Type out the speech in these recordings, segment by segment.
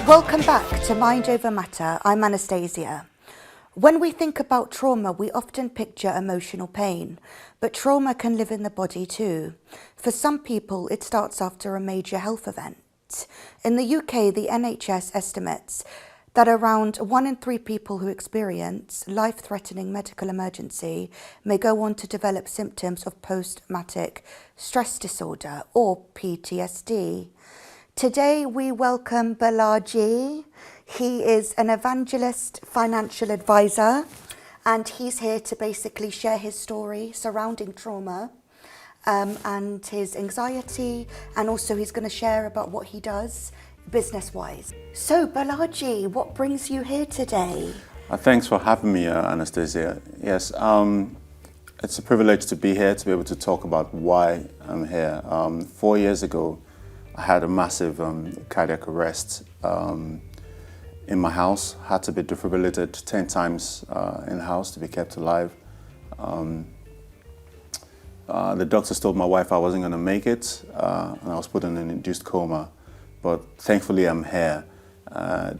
Welcome back to Mind Over Matter. I'm Anastasia. When we think about trauma, we often picture emotional pain, but trauma can live in the body too. For some people, it starts after a major health event. In the UK, the NHS estimates that around 1 in 3 people who experience life-threatening medical emergency may go on to develop symptoms of post-traumatic stress disorder or PTSD. Today we welcome Bolaji. He is an evangelist financial advisor, and he's here to basically share his story surrounding trauma and his anxiety, and also he's going to share about what he does business-wise. So Bolaji, what brings you here today? Thanks for having me, Anastasia. Yes, it's a privilege to be here, to be able to talk about why I'm here. 4 years ago, I had a massive cardiac arrest in my house. Had to be defibrillated 10 times in the house to be kept alive. The doctors told my wife I wasn't going to make it, and I was put in an induced coma. But thankfully, I'm here.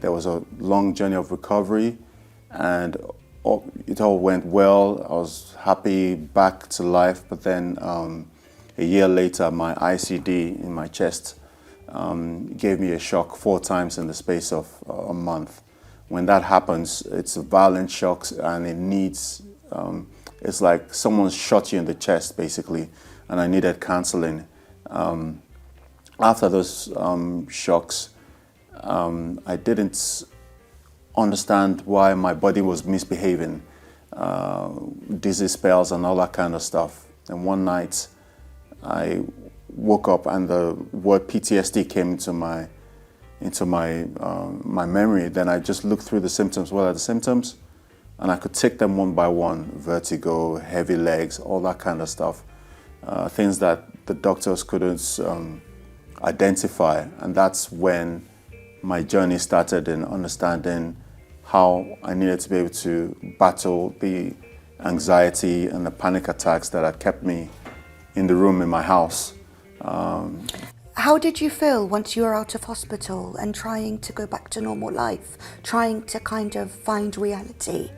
There was a long journey of recovery, and it all went well. I was happy, back to life. But then a year later, my ICD in my chest gave me a shock 4 times in the space of a month. When that happens, it's a violent shock, and it needs, it's like someone shot you in the chest, basically, and I needed counseling. After those shocks, I didn't understand why my body was misbehaving, dizzy spells and all that kind of stuff. And one night, I woke up and the word PTSD came into my memory. Then I just looked through the symptoms. What are the symptoms? And I could take them one by one: vertigo, heavy legs, all that kind of stuff. Things that the doctors couldn't identify. And that's when my journey started in understanding how I needed to be able to battle the anxiety and the panic attacks that had kept me in the room in my house. How did you feel once you were out of hospital and trying to go back to normal life, trying to kind of find reality?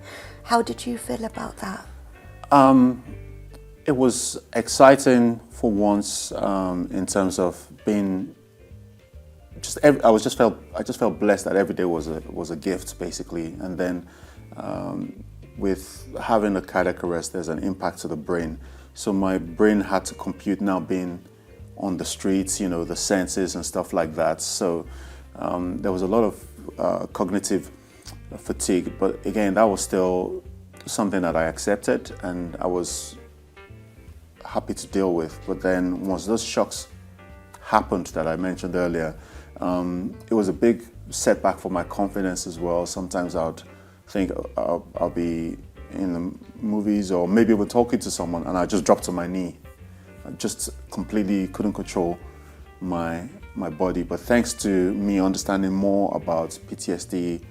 How did you feel about that? It was exciting for once, in terms of being I just felt blessed that every day was a gift, basically. And then with having a cardiac arrest, there's an impact to the brain. So my brain had to compute now being on the streets, you know, the senses and stuff like that. So there was a lot of cognitive fatigue, but again, that was still something that I accepted and I was happy to deal with. But then once those shocks happened that I mentioned earlier, it was a big setback for my confidence as well. Sometimes I would think I'll be in the movies or maybe we're talking to someone and I just drop to my knee. I just completely couldn't control my body. But thanks to me understanding more about PTSD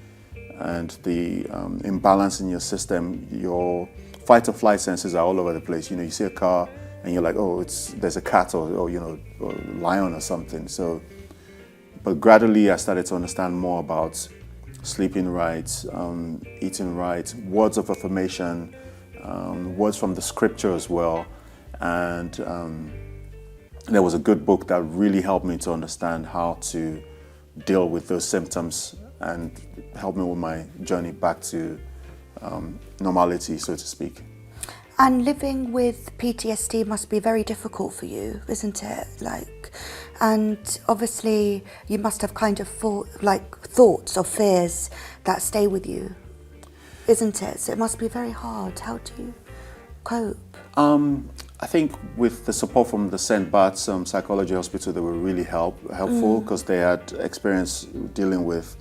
and the imbalance in your system, your fight or flight senses are all over the place. You know, you see a car and you're like, oh, there's a cat or you know, or a lion or something. So, but gradually I started to understand more about sleeping right, eating right, words of affirmation, words from the scripture as well. And there was a good book that really helped me to understand how to deal with those symptoms and help me with my journey back to normality, so to speak. And living with PTSD must be very difficult for you, isn't it? And obviously you must have kind of thoughts or fears that stay with you, isn't it? So it must be very hard. How do you cope? I think with the support from the St. Bart's Psychology Hospital, they were really helpful because they had experience dealing with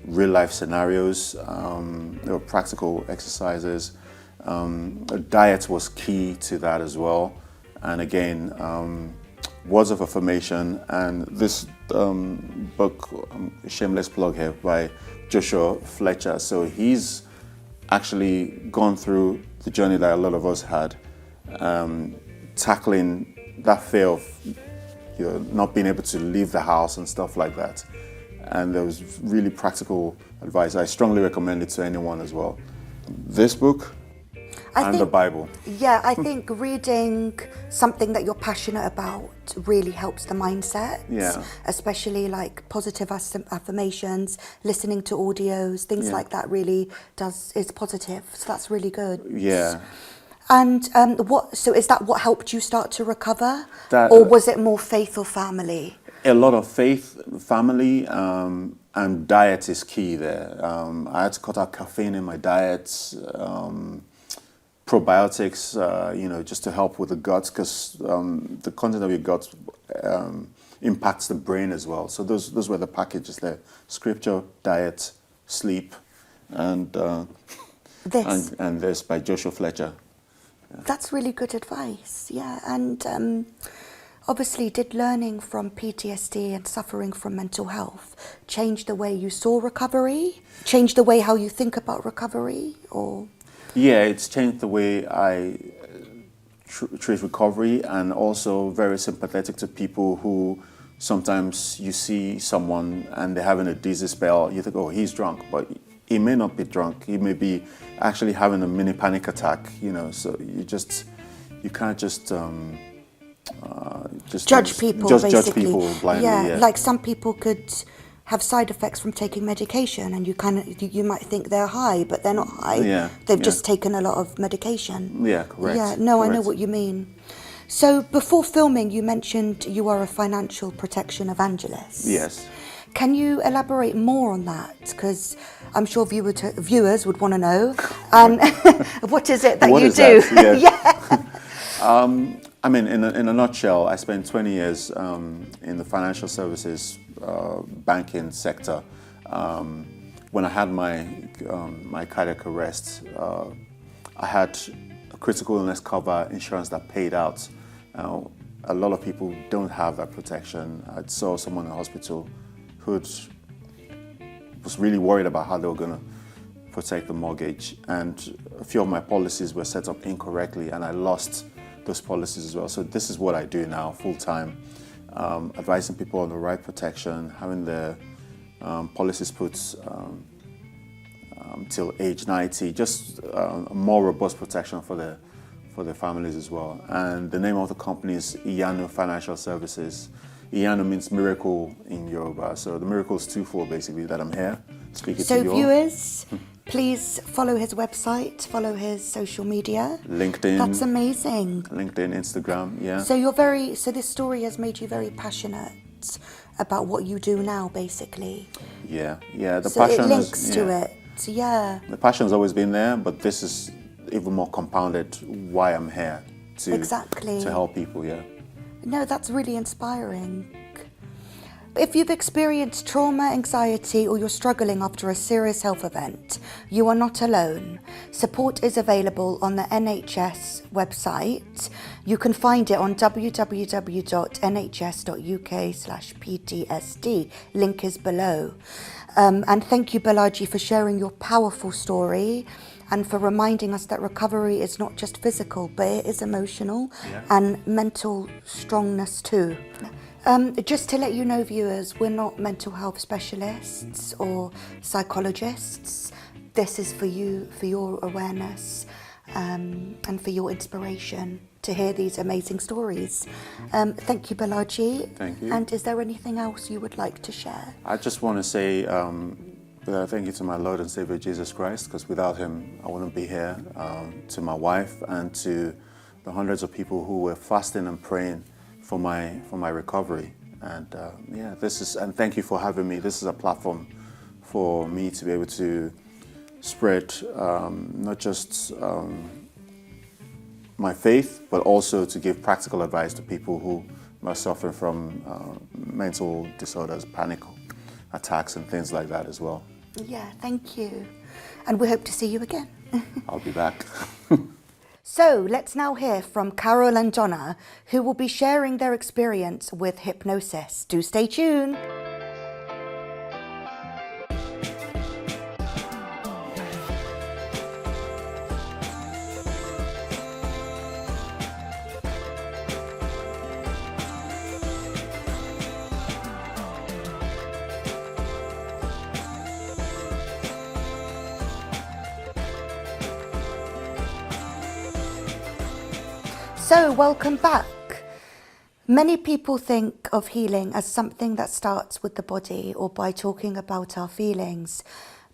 real life scenarios. There were practical exercises. Diet was key to that as well. And again, words of affirmation. And this book, shameless plug here, by Joshua Fletcher. So he's actually gone through the journey that a lot of us had, tackling that fear of not being able to leave the house and stuff like that. and there was really practical advice. I strongly recommend it to anyone as well. This book and the Bible. Yeah, I think reading something that you're passionate about really helps the mindset. Yeah. Especially like positive affirmations, listening to audios, things like that really is positive. So that's really good. Yeah. And so is that what helped you start to recover? That, or was it more faith or family? A lot of faith, family, and diet is key there. I had to cut out caffeine in my diet. Probiotics, just to help with the gut, because the content of your gut impacts the brain as well. So those were the packages there: scripture, diet, sleep, and this by Joshua Fletcher. Yeah. That's really good advice. Yeah, and obviously, did learning from PTSD and suffering from mental health change the way you saw recovery? Change the way how you think about recovery, or? Yeah, it's changed the way I treat recovery, and also very sympathetic to people who sometimes you see someone and they're having a dizzy spell. You think, oh, he's drunk, but he may not be drunk. He may be actually having a mini panic attack. So you can't just judge people. Just basically. judge people blindly. Yeah, like some people could have side effects from taking medication, and you might think they're high, but they're not high. Yeah, they've just taken a lot of medication. Yeah, correct. Yeah, no, correct. I know what you mean. So before filming, you mentioned you are a financial protection evangelist. Yes. Can you elaborate more on that? Because I'm sure viewers would want to know. And what is it that you do? That? Yeah. I mean, in a nutshell, I spent 20 years in the financial services banking sector. When I had my cardiac arrest, I had a critical illness cover insurance that paid out. A lot of people don't have that protection. I saw someone in the hospital who was really worried about how they were going to protect the mortgage, and a few of my policies were set up incorrectly, and I lost those policies as well. So this is what I do now, full time, advising people on the right protection, having the policies put till age 90, just a more robust protection for the families as well. And the name of the company is Iyanu Financial Services. Iyanu means miracle in Yoruba, so the miracle is twofold basically, that I'm here speaking to you. So viewers, please follow his website, follow his social media. LinkedIn. That's amazing. LinkedIn, Instagram, yeah. So this story has made you very passionate about what you do now, basically. Yeah. The so passion it links to it. Yeah. The passion's always been there, but this is even more compounded why I'm here to help people. Yeah. No, that's really inspiring. If you've experienced trauma, anxiety, or you're struggling after a serious health event, you are not alone. Support is available on the NHS website. You can find it on www.nhs.uk/PTSD. Link is below. And thank you, Bolaji, for sharing your powerful story and for reminding us that recovery is not just physical, but it is emotional and mental strongness too. Just to let you know, viewers, we're not mental health specialists or psychologists. This is for you, for your awareness and for your inspiration to hear these amazing stories. Thank you, Bolaji. Thank you. And is there anything else you would like to share? I just want to say thank you to my Lord and Savior Jesus Christ, because without him I wouldn't be here. To my wife and to the hundreds of people who were fasting and praying for my recovery. And and thank you for having me. This is a platform for me to be able to spread not just my faith, but also to give practical advice to people who are suffering from mental disorders, panic attacks and things like that as well. Yeah, thank you. And we hope to see you again. I'll be back. So let's now hear from Carole and Donna, who will be sharing their experience with hypnosis. Do stay tuned. So, welcome back. Many people think of healing as something that starts with the body or by talking about our feelings.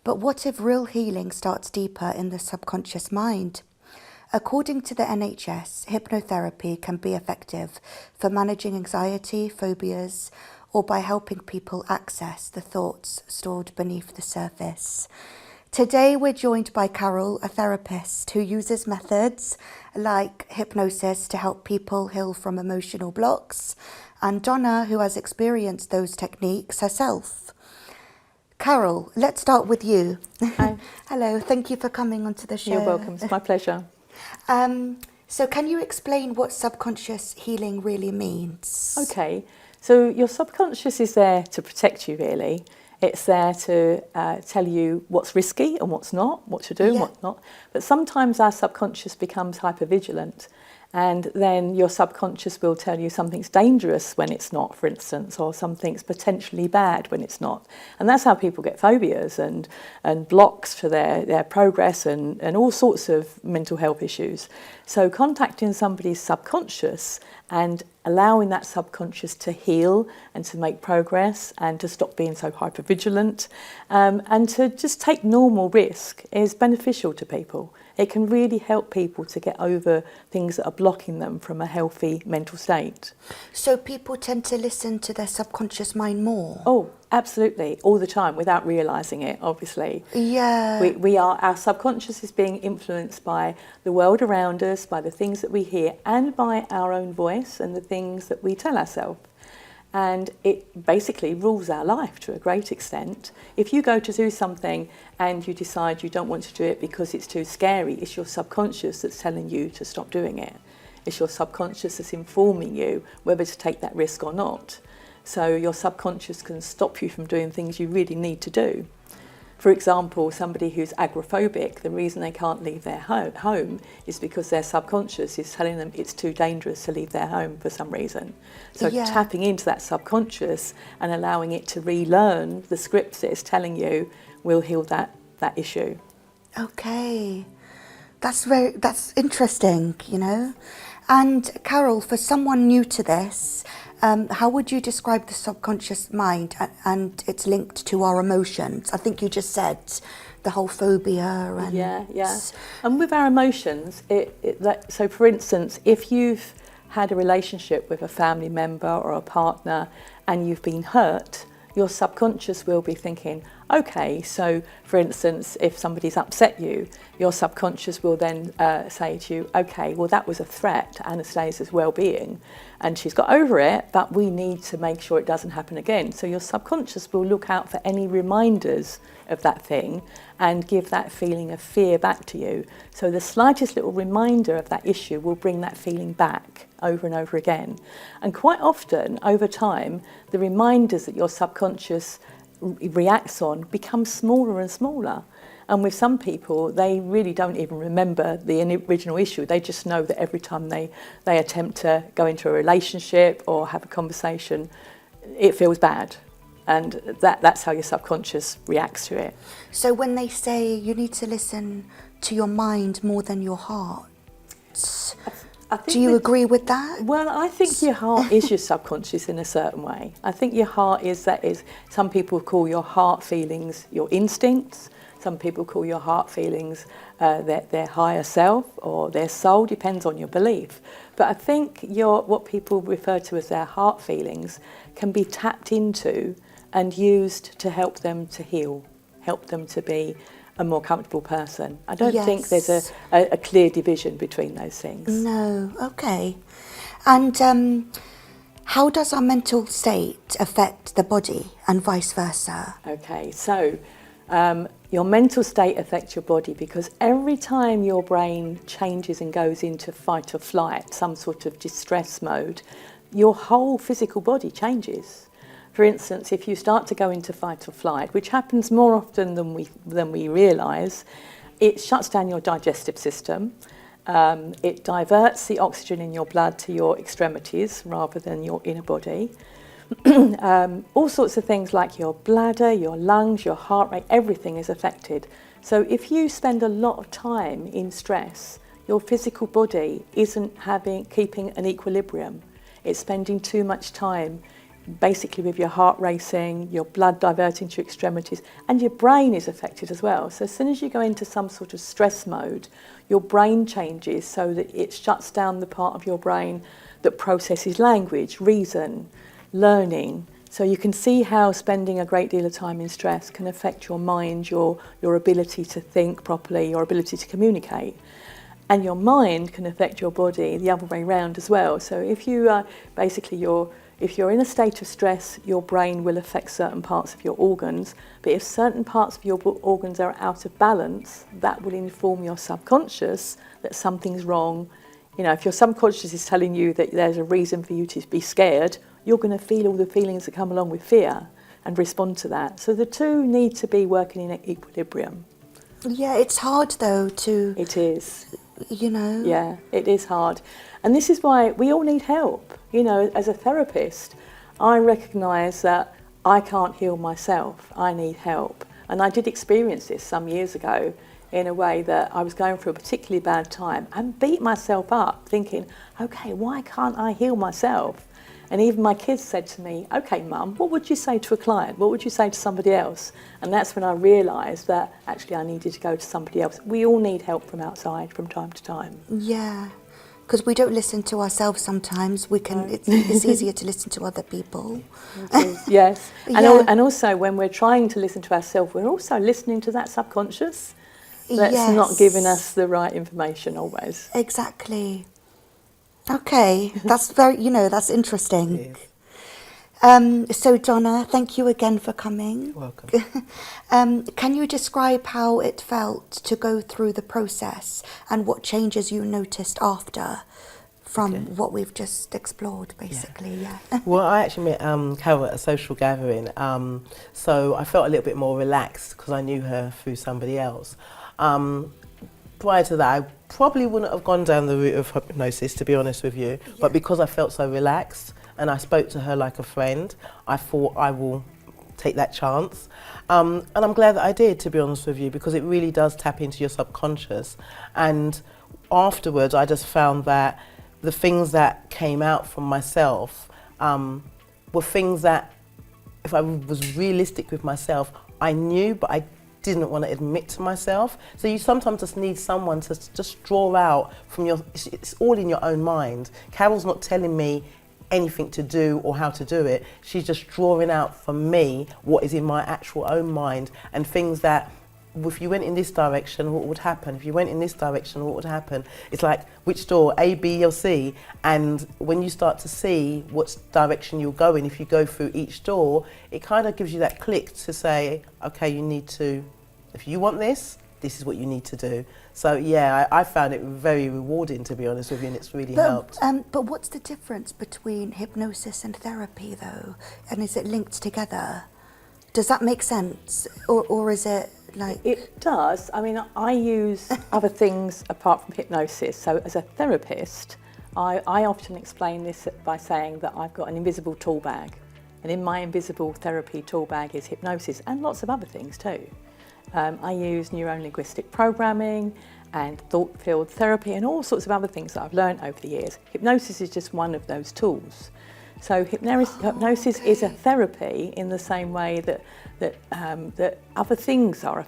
But what if real healing starts deeper in the subconscious mind? According to the NHS, hypnotherapy can be effective for managing anxiety, phobias, or by helping people access the thoughts stored beneath the surface. Today we're joined by Carole, a therapist who uses methods like hypnosis to help people heal from emotional blocks, and Donna, who has experienced those techniques herself. Carole, let's start with you. Hi. Hello, thank you for coming onto the show. You're welcome, it's my pleasure. So can you explain what subconscious healing really means? Okay, so your subconscious is there to protect you, really. It's there to tell you what's risky and what's not, what to do and what not. But sometimes our subconscious becomes hypervigilant, and then your subconscious will tell you something's dangerous when it's not, for instance, or something's potentially bad when it's not. And that's how people get phobias and blocks for their progress and all sorts of mental health issues. So contacting somebody's subconscious and allowing that subconscious to heal and to make progress and to stop being so hypervigilant and to just take normal risk is beneficial to people. It can really help people to get over things that are blocking them from a healthy mental state. So people tend to listen to their subconscious mind more? Oh, absolutely, all the time, without realising it, obviously. Yeah. Our subconscious is being influenced by the world around us, by the things that we hear, and by our own voice and the things that we tell ourselves. And it basically rules our life to a great extent. If you go to do something and you decide you don't want to do it because it's too scary, it's your subconscious that's telling you to stop doing it. It's your subconscious that's informing you whether to take that risk or not. So your subconscious can stop you from doing things you really need to do. For example, somebody who's agoraphobic, the reason they can't leave their home is because their subconscious is telling them it's too dangerous to leave their home for some reason. So tapping into that subconscious and allowing it to relearn the scripts that it's telling you will heal that issue. Okay, that's interesting, you know. And Carole, for someone new to this, how would you describe the subconscious mind and it's linked to our emotions? I think you just said the whole phobia and... Yeah. And with our emotions, so for instance, if you've had a relationship with a family member or a partner and you've been hurt, your subconscious will be thinking, okay, so for instance, if somebody's upset you, your subconscious will then say to you, okay, well that was a threat to Anastasia's well-being and she's got over it, but we need to make sure it doesn't happen again. So your subconscious will look out for any reminders of that thing and give that feeling of fear back to you. So the slightest little reminder of that issue will bring that feeling back over and over again. And quite often, over time, the reminders that your subconscious reacts on become smaller and smaller. And with some people, they really don't even remember the original issue. They just know that every time they attempt to go into a relationship or have a conversation, it feels bad. And that's how your subconscious reacts to it. So when they say you need to listen to your mind more than your heart, do you agree with that? Well, I think your heart is your subconscious in a certain way. I think your heart is some people call your heart feelings your instincts. Some people call your heart feelings their higher self or their soul, depends on your belief. But I think what people refer to as their heart feelings can be tapped into and used to help them to heal, help them to be a more comfortable person. I don't think there's a clear division between those things. No, okay. And how does our mental state affect the body and vice versa? Okay, so your mental state affects your body because every time your brain changes and goes into fight or flight, some sort of distress mode, your whole physical body changes. For instance, if you start to go into fight or flight, which happens more often than we realise, it shuts down your digestive system. It diverts the oxygen in your blood to your extremities rather than your inner body. All sorts of things like your bladder, your lungs, your heart rate, everything is affected. So if you spend a lot of time in stress, your physical body isn't keeping an equilibrium. It's spending too much time basically with your heart racing, your blood diverting to your extremities, and your brain is affected as well. So as soon as you go into some sort of stress mode, your brain changes so that it shuts down the part of your brain that processes language, reason, learning. So you can see how spending a great deal of time in stress can affect your mind, your ability to think properly, your ability to communicate. And your mind can affect your body the other way around as well. So if you if you're in a state of stress, your brain will affect certain parts of your organs. But if certain parts of your organs are out of balance, that will inform your subconscious that something's wrong. You know, if your subconscious is telling you that there's a reason for you to be scared, you're going to feel all the feelings that come along with fear and respond to that. So the two need to be working in equilibrium. Yeah, it's hard though to... It is. You know? Yeah, it is hard. And this is why we all need help. You know, as a therapist, I recognise that I can't heal myself. I need help. And I did experience this some years ago in a way that I was going through a particularly bad time and beat myself up thinking, okay, why can't I heal myself? And even my kids said to me, okay, Mum, what would you say to a client? What would you say to somebody else? And that's when I realised that actually I needed to go to somebody else. We all need help from outside from time to time. Yeah, because we don't listen to ourselves sometimes. We can. It's easier to listen to other people. Yes, Yeah. And also when we're trying to listen to ourselves, we're also listening to that subconscious that's Yes. not giving us the right information always. Exactly. Okay, that's that's interesting. Yes. So Donna, thank you again for coming. Welcome. Can you describe how it felt to go through the process and what changes you noticed after from what we've just explored, basically? Yeah. Well, I actually met Carole at a social gathering, so I felt a little bit more relaxed because I knew her through somebody else. Prior to that, I probably wouldn't have gone down the route of hypnosis, to be honest with you, but because I felt so relaxed and I spoke to her like a friend, I thought I will take that chance. And I'm glad that I did, to be honest with you, because it really does tap into your subconscious. And afterwards, I just found that the things that came out from myself were things that, if I was realistic with myself, I knew, but I didn't want to admit to myself. So you sometimes just need someone to just draw out from it's all in your own mind. Carole's not telling me anything to do or how to do it. She's just drawing out from me what is in my actual own mind, and things that, if you went in this direction, what would happen? If you went in this direction, what would happen? It's like, which door, A, B or C? And when you start to see what direction you'll go in, if you go through each door, it kind of gives you that click to say, okay, you need to, if you want this, this is what you need to do. So yeah, I found it very rewarding, to be honest with you, and it's really helped. But what's the difference between hypnosis and therapy, though? And is it linked together? Does that make sense? Or is it like... It does. I mean, I use other things apart from hypnosis. So as a therapist, I often explain this by saying that I've got an invisible tool bag. And in my invisible therapy tool bag is hypnosis and lots of other things too. I use neuro-linguistic programming and thought field therapy and all sorts of other things that I've learned over the years. Hypnosis is just one of those tools. So hypnosis is a therapy in the same way that other things are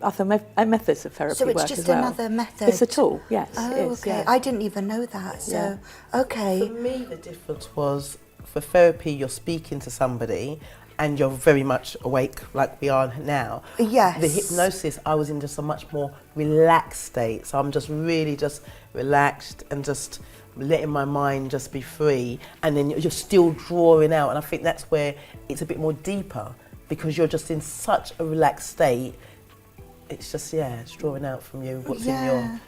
other methods of therapy work as well. So it's just another method? It's a tool, yes. Oh, it is, okay. yeah. I didn't even know that. So, okay. For me, the difference was, for therapy, you're speaking to somebody and you're very much awake like we are now. Yes. The hypnosis, I was in just a much more relaxed state. So I'm just really just relaxed and just letting my mind just be free. And then you're still drawing out. And I think that's where it's a bit more deeper, because you're just in such a relaxed state. It's just, it's drawing out from you what's in your...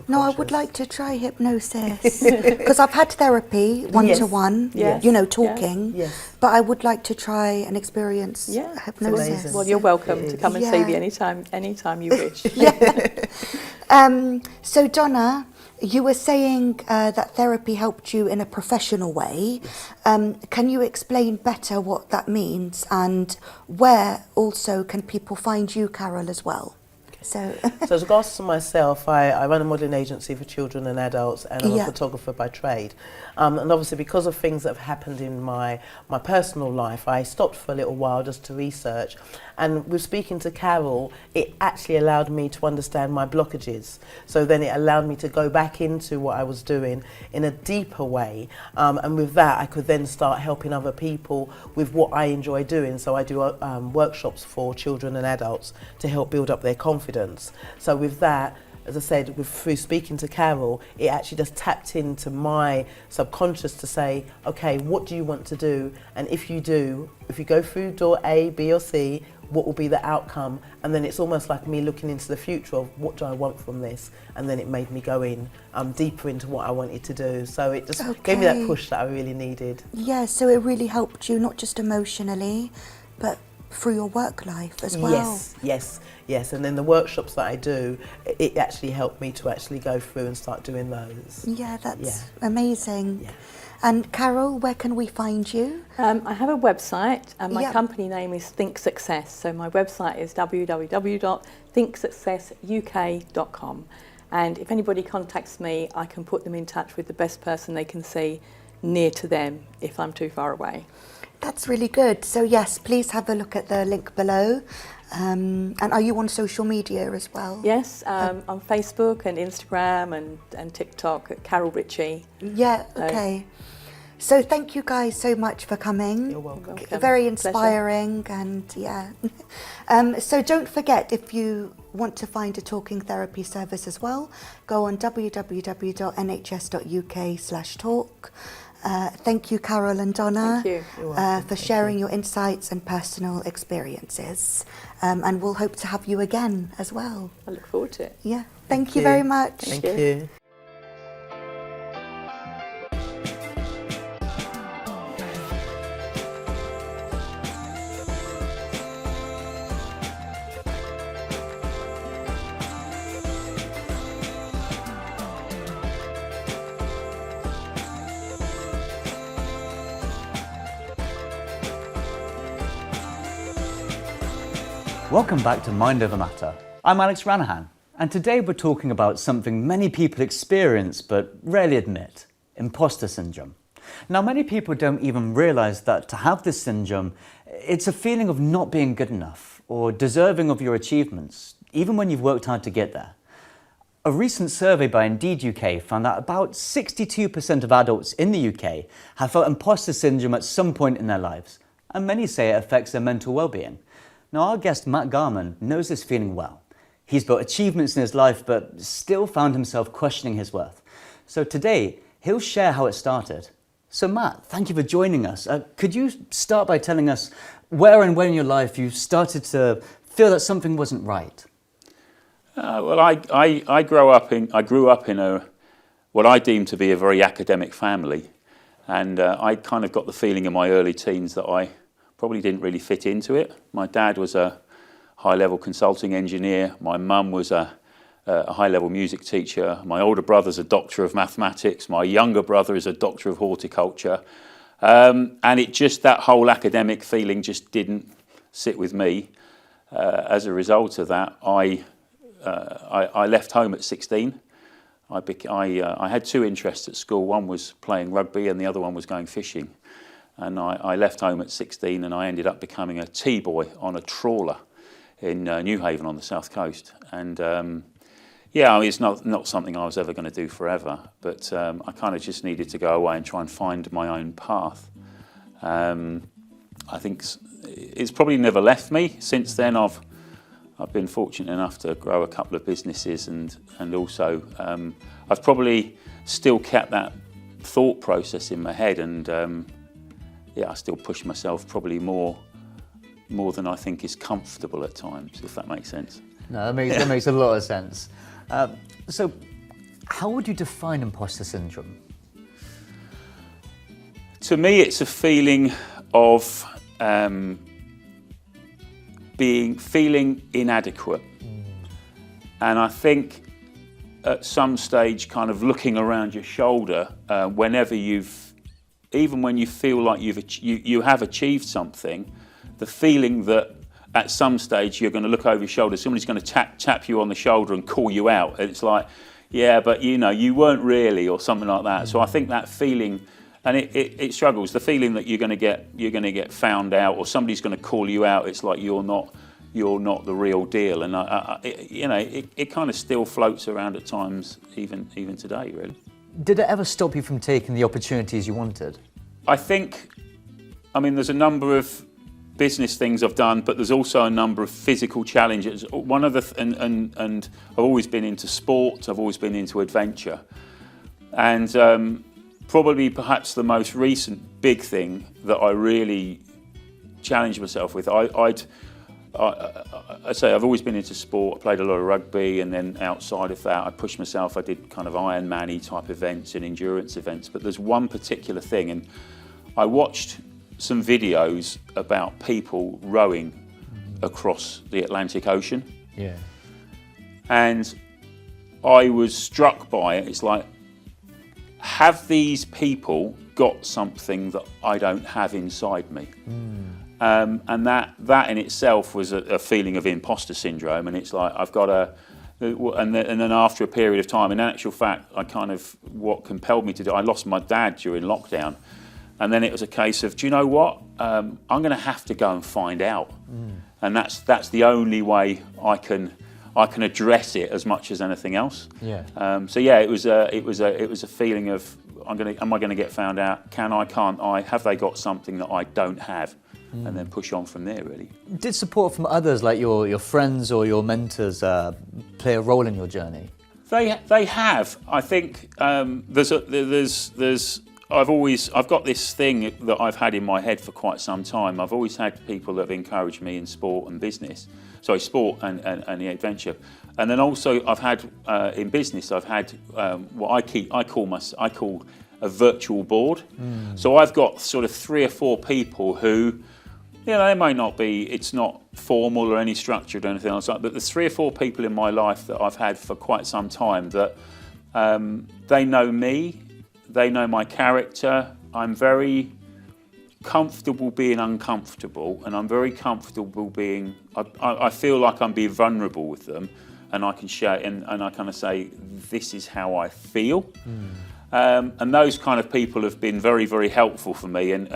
No, I would like to try hypnosis because I've had therapy one-to-one, talking. Yes. But I would like to try and experience hypnosis. Well, you're welcome to come and see me anytime you wish. So Donna, you were saying that therapy helped you in a professional way. Can you explain better what that means, and where also can people find you, Carole, as well? So, So as regards to myself, I run a modelling agency for children and adults, and I'm Yeah. a photographer by trade. And obviously because of things that have happened in my personal life, I stopped for a little while just to research. And with speaking to Carole, it actually allowed me to understand my blockages. So then it allowed me to go back into what I was doing in a deeper way. And with that, I could then start helping other people with what I enjoy doing. So I do workshops for children and adults to help build up their confidence. So with that, as I said, through speaking to Carole, it actually just tapped into my subconscious to say, okay, what do you want to do? And if you go through door A, B or C, what will be the outcome? And then it's almost like me looking into the future of what do I want from this? And then it made me go in deeper into what I wanted to do. So it just gave me that push that I really needed. yeah, so it really helped you, not just emotionally, but through your work life as well. Yes. And then the workshops that I do, it actually helped me to actually go through and start doing those. Yeah, that's amazing. Yeah. And Carole, where can we find you? I have a website, and my Yep. company name is Think Success. So my website is www.thinksuccessuk.com. And if anybody contacts me, I can put them in touch with the best person they can see near to them if I'm too far away. That's really good. So yes, please have a look at the link below. And are you on social media as well? Yes, on Facebook and Instagram and TikTok at Carole Ritchie. Yeah, okay. So thank you guys so much for coming. You're welcome. Very Pleasure. inspiring, and yeah. So don't forget, if you want to find a talking therapy service as well, go on www.nhs.uk/talk. Thank you, Carole and Donna, Thank you. You're welcome. for sharing your insights and personal experiences. And we'll hope to have you again as well. I look forward to it. Yeah, thank you very much. Thank you. Welcome back to Mind Over Matter. I'm Alex Ranahan, and today we're talking about something many people experience but rarely admit: imposter syndrome. Now, many people don't even realise that to have this syndrome, it's a feeling of not being good enough or deserving of your achievements, even when you've worked hard to get there. A recent survey by Indeed UK found that about 62% of adults in the UK have felt imposter syndrome at some point in their lives, and many say it affects their mental well-being. Now, our guest Matt Garman knows this feeling well. He's built achievements in his life, but still found himself questioning his worth. So today, he'll share how it started. So Matt, thank you for joining us. Could you start by telling us where and when in your life you started to feel that something wasn't right? Well, I grew up in what I deemed to be a very academic family, and I kind of got the feeling in my early teens that I probably didn't really fit into it. My dad was a high-level consulting engineer. My mum was a high-level music teacher. My older brother's a doctor of mathematics. My younger brother is a doctor of horticulture. And that whole academic feeling just didn't sit with me. As a result of that, I left home at 16. I had two interests at school. One was playing rugby and the other one was going fishing. And I left home at 16 and I ended up becoming a T-boy on a trawler in Newhaven on the south coast. And it's not something I was ever going to do forever, but I kind of just needed to go away and try and find my own path. I think it's probably never left me. Since then I've been fortunate enough to grow a couple of businesses, and also I've probably still kept that thought process in my head, and I still push myself probably more than I think is comfortable at times, if that makes sense. No, that makes a lot of sense. So how would you define imposter syndrome? To me, it's a feeling of feeling inadequate. And I think at some stage, kind of looking around your shoulder, even when you feel like you have achieved something, the feeling that at some stage you're going to look over your shoulder, somebody's going to tap you on the shoulder and call you out. And it's like, yeah, but you weren't really, or something like that. So I think that feeling, and it struggles, the feeling that you're going to get found out, or somebody's going to call you out. It's like you're not the real deal, and it kind of still floats around at times, even today, really. Did it ever stop you from taking the opportunities you wanted? I think, there's a number of business things I've done, but there's also a number of physical challenges. One of the and I've always been into sport. I've always been into adventure, and probably perhaps the most recent big thing that I really challenged myself with. I say I've always been into sport. I played a lot of rugby, and then outside of that, I pushed myself. I did kind of Ironman-y type events and endurance events. But there's one particular thing, and I watched some videos about people rowing across the Atlantic Ocean. Yeah. And I was struck by it. It's like, have these people got something that I don't have inside me? And that in itself was a feeling of imposter syndrome. And it's like, I've got to, and then after a period of time, in actual fact, what compelled me to do, I lost my dad during lockdown. And then it was a case of, do you know what? I'm going to have to go and find out. And that's the only way I can address it as much as anything else. Yeah. It was a feeling of, am I going to get found out? Can't I? Have they got something that I don't have? And then push on from there, really. Did support from others, like your friends or your mentors, play a role in your journey? They have. I think I've got this thing that I've had in my head for quite some time. I've always had people that have encouraged me in sport and business. Sorry, sport and the adventure. And then also I've had in business, I've had what I call a virtual board. So I've got sort of 3 or 4 people who, they might not be, it's not formal or any structured or anything else like that, but there's 3 or 4 people in my life that I've had for quite some time that they know me, they know my character. I'm very comfortable being uncomfortable, and I'm very comfortable being, I feel like I'm being vulnerable with them, and I can share and I kind of say, this is how I feel. And those kind of people have been very, very helpful for me. And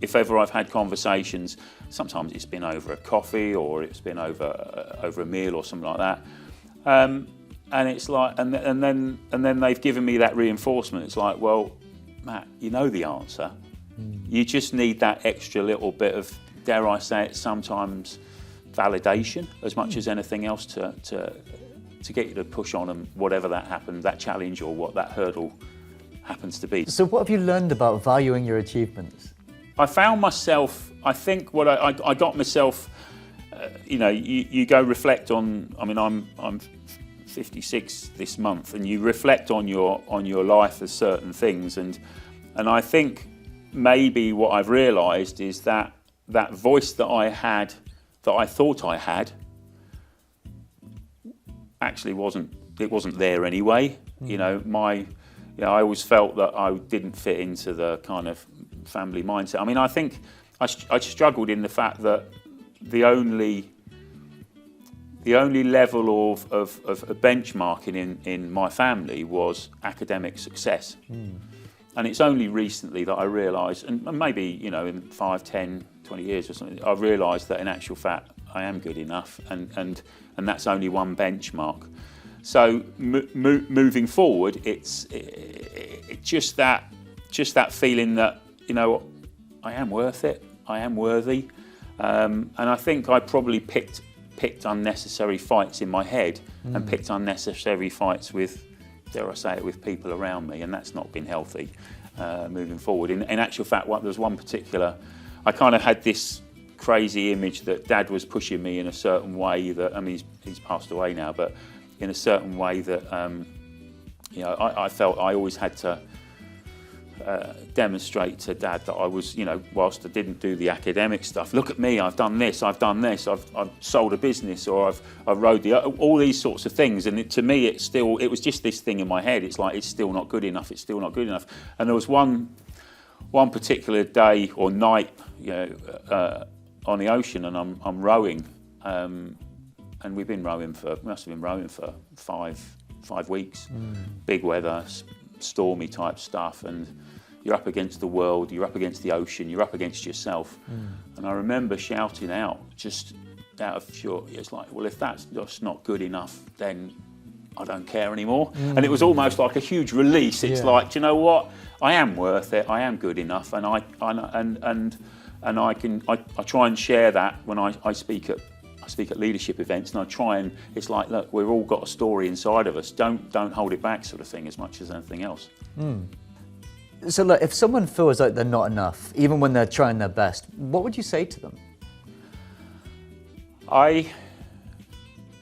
if ever I've had conversations, sometimes it's been over a coffee or it's been over a meal or something like that. And it's like, and then they've given me that reinforcement. It's like, well, Matt, you know the answer. You just need that extra little bit of, dare I say it, sometimes validation as much as anything else to get you to push on, and whatever that happened, that challenge or what that hurdle happens to be. So what have you learned about valuing your achievements? I found myself, I think what I got myself, you go reflect on, I'm 56 this month, and you reflect on your life as certain things, and I think maybe what I've realised is that voice that I had, that I thought I had, actually wasn't there anyway. I always felt that I didn't fit into the kind of family mindset. I think I struggled in the fact that the only level of benchmarking in my family was academic success. And it's only recently that I realised, and maybe in 5, 10, 20 years or something, I've realised that in actual fact I am good enough, and that's only one benchmark. So moving forward, it's just that feeling that I am worth it, I am worthy, and I think I probably picked unnecessary fights in my head and picked unnecessary fights with, dare I say it, with people around me, and that's not been healthy moving forward. In actual fact, there was one particular, I kind of had this crazy image that Dad was pushing me in a certain way that, he's passed away now, but in a certain way that, I felt I always had to demonstrate to Dad that I was, whilst I didn't do the academic stuff, look at me, I've done this, I've sold a business, or I've rode all these sorts of things. And to me, it was just this thing in my head. It's like, it's still not good enough, it's still not good enough. And there was one particular day or night, on the ocean and I'm rowing, and we must have been rowing for five weeks. Big weather, stormy type stuff, and you're up against the world, you're up against the ocean, you're up against yourself. And I remember shouting out, just out of fury, it's like, well, if that's just not good enough, then I don't care anymore. And it was almost like a huge release. It's like, do you know what? I am worth it. I am good enough, and I try and share that when I speak at leadership events, and I try and it's like, look, we've all got a story inside of us. Don't hold it back, sort of thing, as much as anything else. So look, if someone feels like they're not enough, even when they're trying their best, what would you say to them?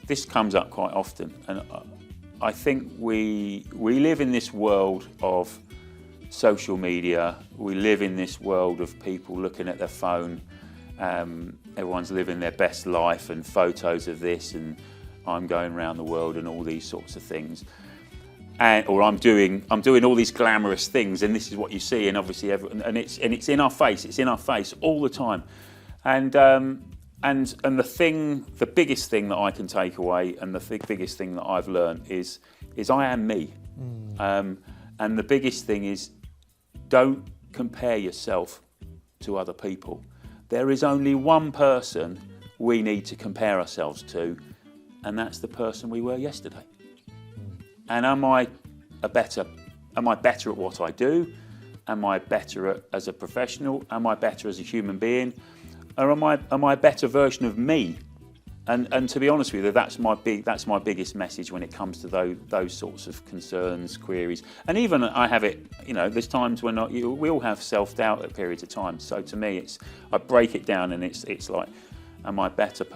This comes up quite often, and I think we live in this world of social media. We live in this world of people looking at their phone. Everyone's living their best life and photos of this, and I'm going around the world and all these sorts of things. Or I'm doing all these glamorous things, and this is what you see, and obviously it's in our face. It's in our face all the time, and the biggest thing that I can take away, and the biggest thing that I've learned is I am me, and the biggest thing is don't compare yourself to other people. There is only one person we need to compare ourselves to, and that's the person we were yesterday. And am I better at what I do? Am I better as a professional? Am I better as a human being? Or am I a better version of me? And to be honest with you, that's my biggest message when it comes to those sorts of concerns, queries. And even I have it, there's times when we all have self-doubt at periods of time. So to me, I break it down, and it's like, am I better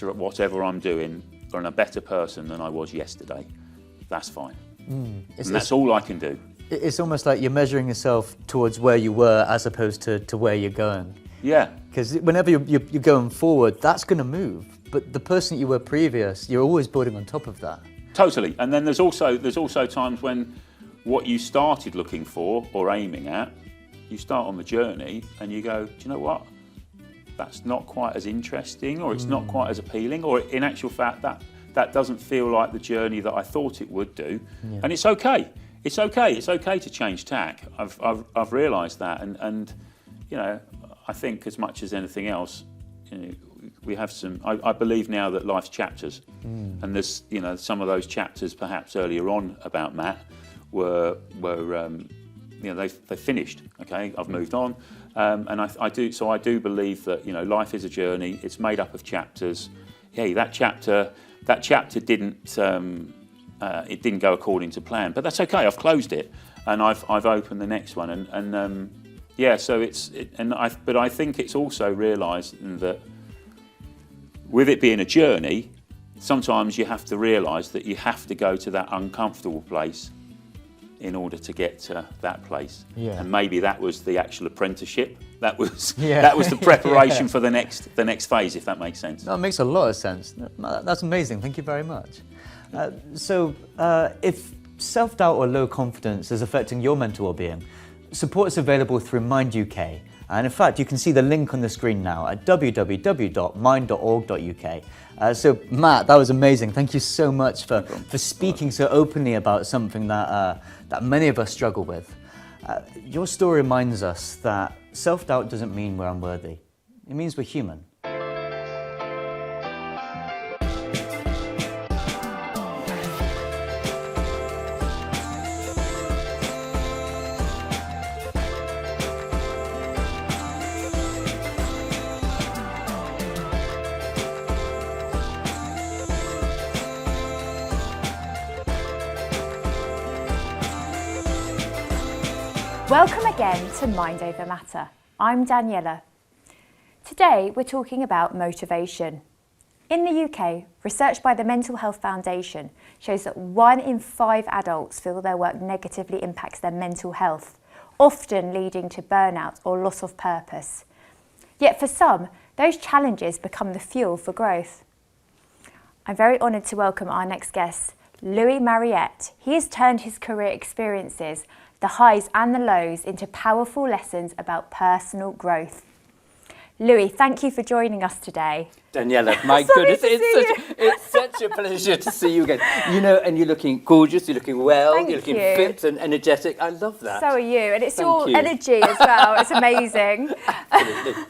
at whatever I'm doing, or am I a better person than I was yesterday? That's fine. And that's all I can do. It's almost like you're measuring yourself towards where you were as opposed to where you're going. Yeah. Because whenever you're going forward, that's going to move. But the person you were previous, you're always building on top of that. Totally. And then there's also times when what you started looking for or aiming at, you start on the journey and you go, do you know what? That's not quite as interesting, or it's not quite as appealing, or in actual fact that doesn't feel like the journey that I thought it would do. Yeah. And it's okay. It's okay. It's okay to change tack. I've realised that, and I think as much as anything else, we have some. I believe now that life's chapters, and there's some of those chapters perhaps earlier on about Matt were they finished. Okay, I've moved on, and I do believe that life is a journey. It's made up of chapters. Hey, that chapter didn't go according to plan, but that's okay. I've closed it, and I've opened the next one, and so but I think it's also realising that with it being a journey, sometimes you have to realise that you have to go to that uncomfortable place in order to get to that place. Yeah. And maybe that was the actual apprenticeship. That was the preparation for the next phase, if that makes sense. That makes a lot of sense. That's amazing. Thank you very much. So if self-doubt or low confidence is affecting your mental well-being, support is available through Mind UK. And in fact, you can see the link on the screen now at www.mind.org.uk. So Matt, that was amazing. Thank you so much for speaking so openly about something that many of us struggle with. Your story reminds us that self-doubt doesn't mean we're unworthy. It means we're human. Welcome again to Mind Over Matter. I'm Daniela. Today we're talking about motivation. In the UK, research by the Mental Health Foundation shows that 1 in 5 adults feel their work negatively impacts their mental health, often leading to burnout or loss of purpose. Yet for some, those challenges become the fuel for growth. I'm very honoured to welcome our next guest, Mariette. He has turned his career experiences, the highs and the lows, into powerful lessons about personal growth. Louis, thank you for joining us today. Daniela, my goodness, it's such a pleasure to see you again. You know, and you're looking gorgeous, you're looking well, Thank you're looking you. fit and energetic. I love that. So are you, and it's Thank your you. energy as well. It's amazing. Absolutely.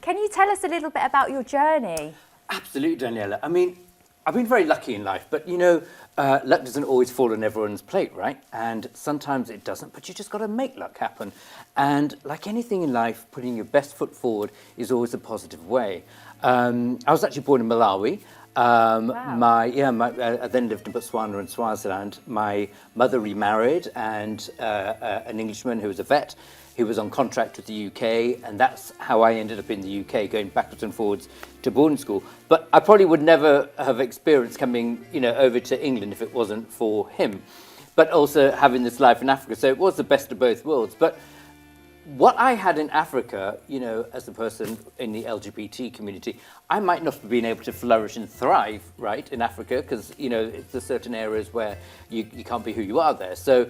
Can you tell us a little bit about your journey? Absolutely, Daniela. I mean, I've been very lucky in life, but you know, luck doesn't always fall on everyone's plate, right? And sometimes it doesn't, but you just got to make luck happen. And like anything in life, putting your best foot forward is always a positive way. I was actually born in Malawi. Wow. I then lived in Botswana and Swaziland. My mother remarried, and an Englishman who was a vet. He was on contract with the UK, and that's how I ended up in the UK, going backwards and forwards to boarding school. But I probably would never have experienced coming, you know, over to England if it wasn't for him. But also having this life in Africa, so it was the best of both worlds. But what I had in Africa, you know, as a person in the LGBT community, I might not have been able to flourish and thrive, right, in Africa, because, you know, there's certain areas where you can't be who you are there. So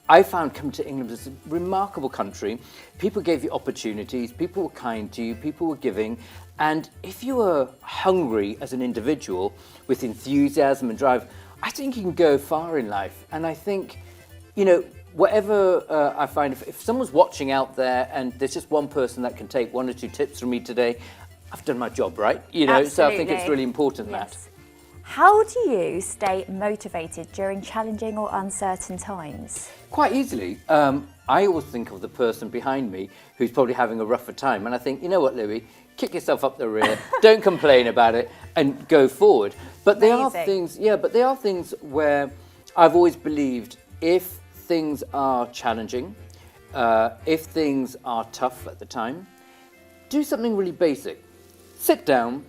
I found coming to England was a remarkable country. People gave you opportunities, people were kind to you, people were giving. And if you were hungry as an individual with enthusiasm and drive, I think you can go far in life. And I think, you know, whatever I find, if someone's watching out there and there's just one person that can take 1 or 2 tips from me today, I've done my job, right? You know, so I think it's really important that. How do you stay motivated during challenging or uncertain times? Quite easily. I always think of the person behind me who's probably having a rougher time. And I think, you know what, Louis, kick yourself up the rear, don't complain about it, and go forward. But there are things, where I've always believed if things are challenging, if things are tough at the time, do something really basic. Sit down,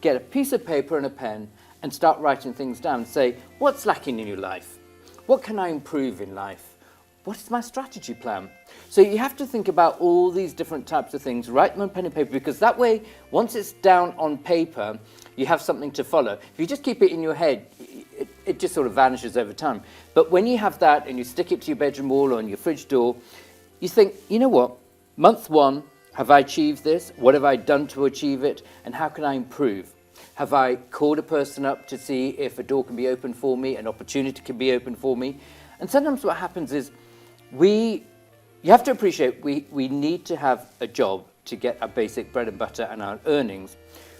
get a piece of paper and a pen, and start writing things down. Say, what's lacking in your life? What can I improve in life? What is my strategy plan? So you have to think about all these different types of things, write them on pen and paper, because that way, once it's down on paper, you have something to follow. If you just keep it in your head, it just sort of vanishes over time. But when you have that and you stick it to your bedroom wall or on your fridge door, you think, you know what, month 1, have I achieved this? What have I done to achieve it? And how can I improve? Have I called a person up to see if a door can be opened for me, an opportunity can be opened for me? And sometimes what happens is you have to appreciate we need to have a job to get our basic bread and butter and our earnings.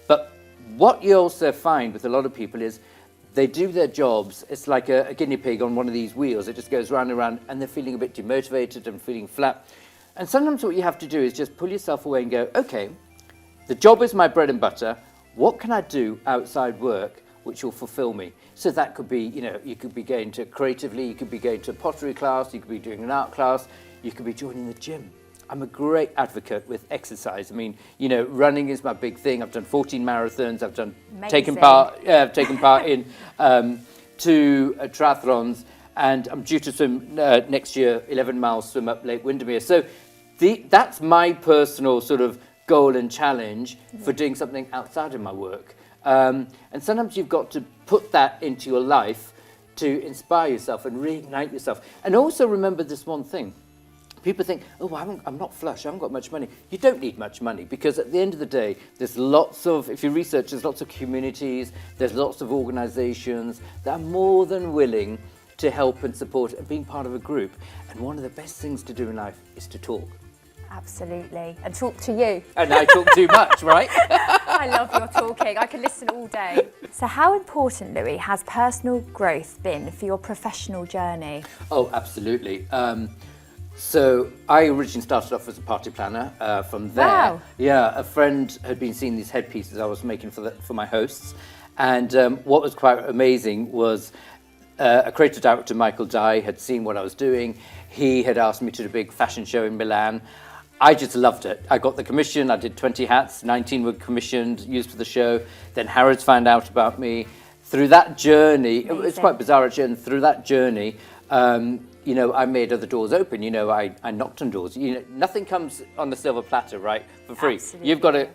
But what you also find with a lot of people is they do their jobs, it's like a guinea pig on one of these wheels. It just goes round and round and they're feeling a bit demotivated and feeling flat. And sometimes what you have to do is just pull yourself away and go, okay, the job is my bread and butter. What can I do outside work which will fulfill me? So that could be, you know, you could be going to creatively, you could be going to a pottery class, you could be doing an art class, you could be joining the gym. I'm a great advocate with exercise. I mean, you know, running is my big thing. I've done 14 marathons. I've taken part in 2 triathlons, and I'm due to swim next year, 11 miles swim up Lake Windermere. So that's my personal sort of goal and challenge for doing something outside of my work. And sometimes you've got to put that into your life to inspire yourself and reignite yourself. And also remember this one thing. People think, oh, I'm not flush, I haven't got much money. You don't need much money, because at the end of the day, there's lots of, if you research, there's lots of communities, there's lots of organisations that are more than willing to help and support and being part of a group. And one of the best things to do in life is to talk. Absolutely. And talk to you. And I talk too much, right? I love your talking. I can listen all day. So how important, Louis, has personal growth been for your professional journey? Oh, absolutely. So I originally started off as a party planner. From there, wow. Yeah, a friend had been seeing these headpieces I was making for my hosts. And what was quite amazing was a creative director, Michael Dye, had seen what I was doing. He had asked me to do a big fashion show in Milan. I just loved it. I got the commission. I did 20 hats. 19 were commissioned, used for the show. Then Harrods found out about me. Through that journey, it's quite bizarre actually, and through that journey, you know, I made other doors open. You know, I knocked on doors. You know, nothing comes on a silver platter, right, for free. Absolutely. You've got to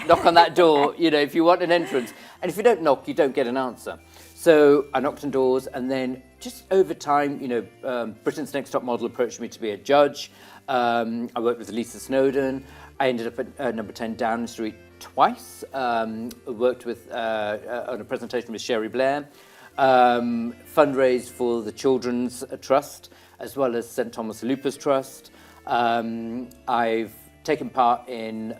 knock on that door, you know, if you want an entrance. And if you don't knock, you don't get an answer. So I knocked on doors, and then just over time, Britain's Next Top Model approached me to be a judge. I worked with Lisa Snowdon. I ended up at number 10 Downing Street twice. Worked with on a presentation with Sherry Blair. Fundraised for the Children's Trust, as well as St Thomas Lupus Trust. I've taken part in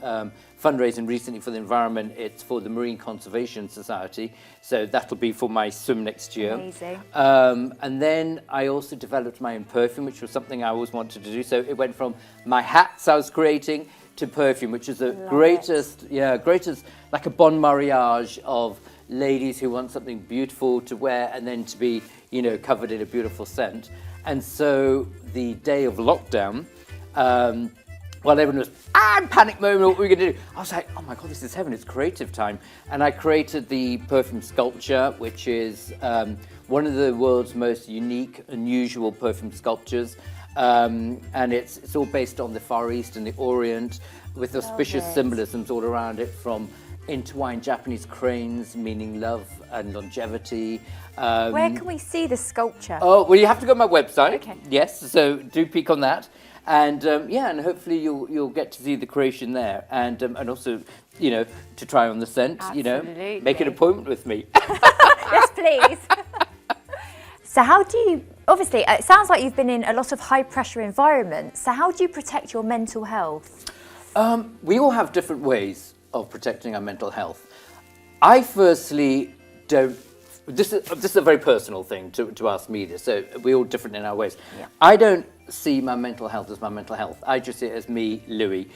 fundraising recently for the environment. It's for the Marine Conservation Society, so that'll be for my swim next year. Amazing. And then I also developed my own perfume, which was something I always wanted to do. So it went from my hats I was creating to perfume, which is the greatest, like a bon mariage of ladies who want something beautiful to wear and then to be, covered in a beautiful scent. And so the day of lockdown, while everyone was, panic moment, what were we going to do? I was like, oh my God, this is heaven, it's creative time. And I created the perfume sculpture, which is one of the world's most unique, unusual perfume sculptures. And it's all based on the Far East and the Orient, with auspicious symbolisms all around it, from intertwined Japanese cranes, meaning love and longevity. Where can we see the sculpture? Oh, well, you have to go to my website. Okay. Yes, so do peek on that. And and hopefully you'll get to see the creation there, and also, to try on the scent. Absolutely. Make an appointment with me. Yes, please. So how do you, obviously, it sounds like you've been in a lot of high pressure environments. So how do you protect your mental health? We all have different ways of protecting our mental health. I firstly don't. This is a very personal thing to ask me this. So we're all different in our ways. Yeah. I don't see my mental health as my mental health. I just see it as me, Louis.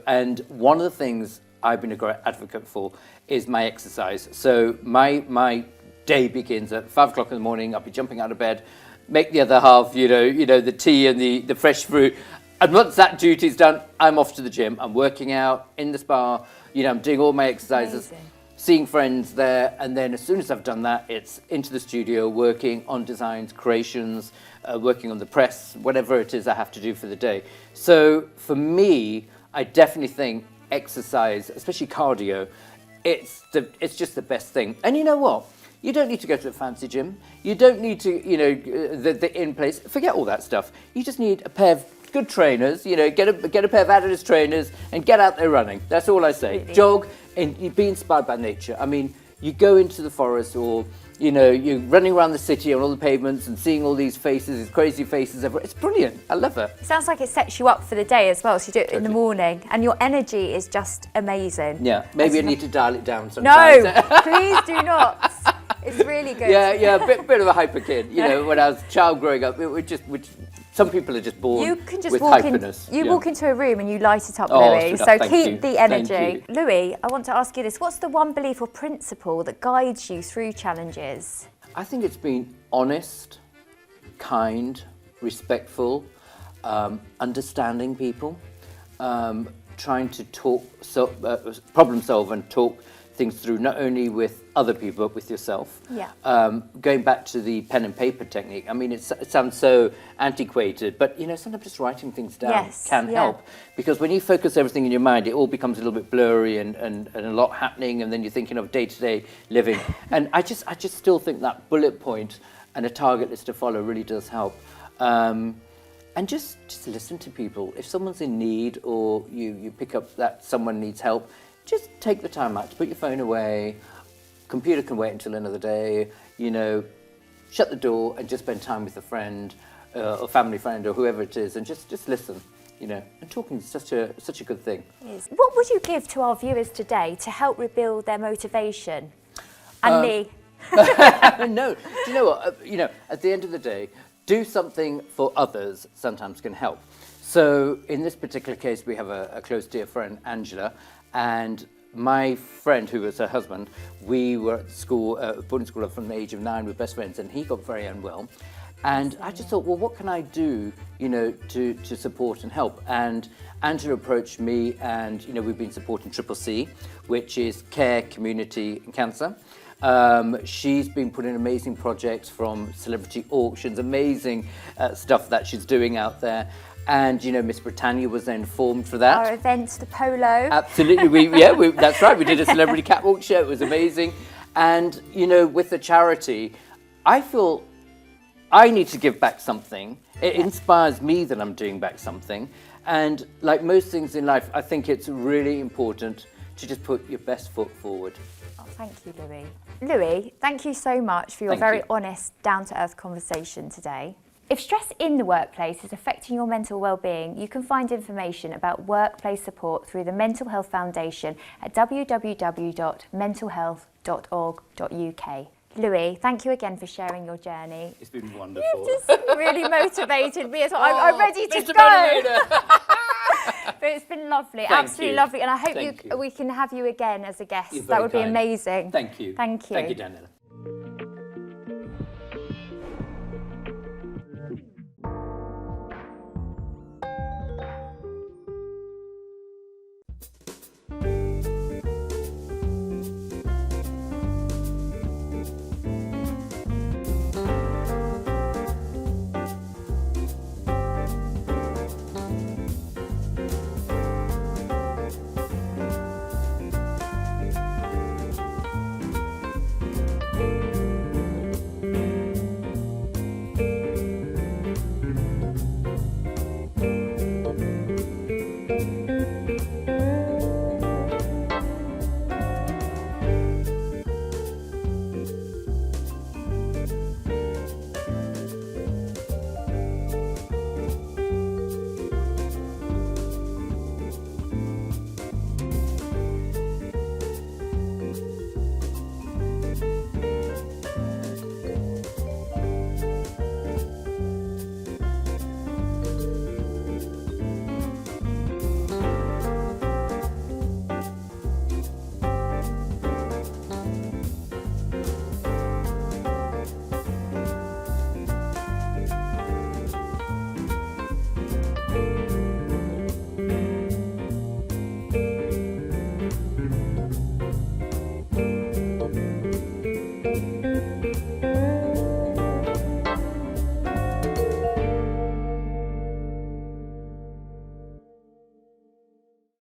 And one of the things I've been a great advocate for is my exercise. So my day begins at 5 o'clock in the morning. I'll be jumping out of bed, make the other half, the tea and the fresh fruit. And once that duty's done, I'm off to the gym. I'm working out in the spa. I'm doing all my exercises. Amazing. Seeing friends there, and then as soon as I've done that, it's into the studio, working on designs, creations, working on the press, whatever it is I have to do for the day. So for me, I definitely think exercise, especially cardio, it's just the best thing. And you know what? You don't need to go to a fancy gym. You don't need to, the in place. Forget all that stuff. You just need a pair of good trainers, get a pair of Adidas trainers and get out there running. That's all I say. Absolutely. Jog and be inspired by nature. I mean, you go into the forest, or you're running around the city on all the pavements and seeing all these faces, these crazy faces everywhere. It's brilliant. I love it. It sounds like it sets you up for the day as well. So you do it in the morning, and your energy is just amazing. Yeah, maybe I need to dial it down sometimes. No, please do not. It's really good. Yeah, bit of a hyper kid. When I was a child growing up, some people are just born with hyperness. Walk into a room and you light it up, Louis. So keep the energy. Thank you. Louis, I want to ask you this. What's the one belief or principle that guides you through challenges? I think it's being honest, kind, respectful, understanding people, trying to problem solve and talk things through, not only with other people but with yourself. Yeah. Going back to the pen and paper technique, I mean, it sounds so antiquated, but sometimes just writing things down can help, because when you focus everything in your mind, it all becomes a little bit blurry and a lot happening, and then you're thinking of day-to-day living. And I just still think that bullet point and a target list to follow really does help. And just listen to people. If someone's in need, or you pick up that someone needs help, just take the time out to put your phone away. Computer can wait until another day. Shut the door and just spend time with a friend, or family friend, or whoever it is, and just listen. And talking is such a good thing. It is. What would you give to our viewers today to help rebuild their motivation? And me. No, do you know what? At the end of the day, do something for others sometimes can help. So in this particular case, we have a close dear friend, Angela. And my friend, who was her husband, we were at school, boarding school from the age of 9, with best friends, and he got very unwell. And I just thought, well, what can I do, to support and help? And Angela approached me, and we've been supporting CCC, which is Care, Community and Cancer. She's been putting amazing projects, from celebrity auctions, amazing stuff that she's doing out there. And Miss Britannia was then formed for that. Our event, the polo. Absolutely, that's right. We did a celebrity catwalk show. It was amazing. And, you know, with the charity, I feel I need to give back something. It inspires me that I'm doing back something. And like most things in life, I think it's really important to just put your best foot forward. Oh, thank you, Louis. Louis, thank you so much for your very honest, down-to-earth conversation today. If stress in the workplace is affecting your mental well-being, you can find information about workplace support through the Mental Health Foundation at www.mentalhealth.org.uk. Louis, thank you again for sharing your journey. It's been wonderful. You've just really motivated me as well. I'm ready to go. But it's been lovely, absolutely lovely. And I hope we can have you again as a guest. That would be amazing. Thank you. Thank you. Thank you, Daniela.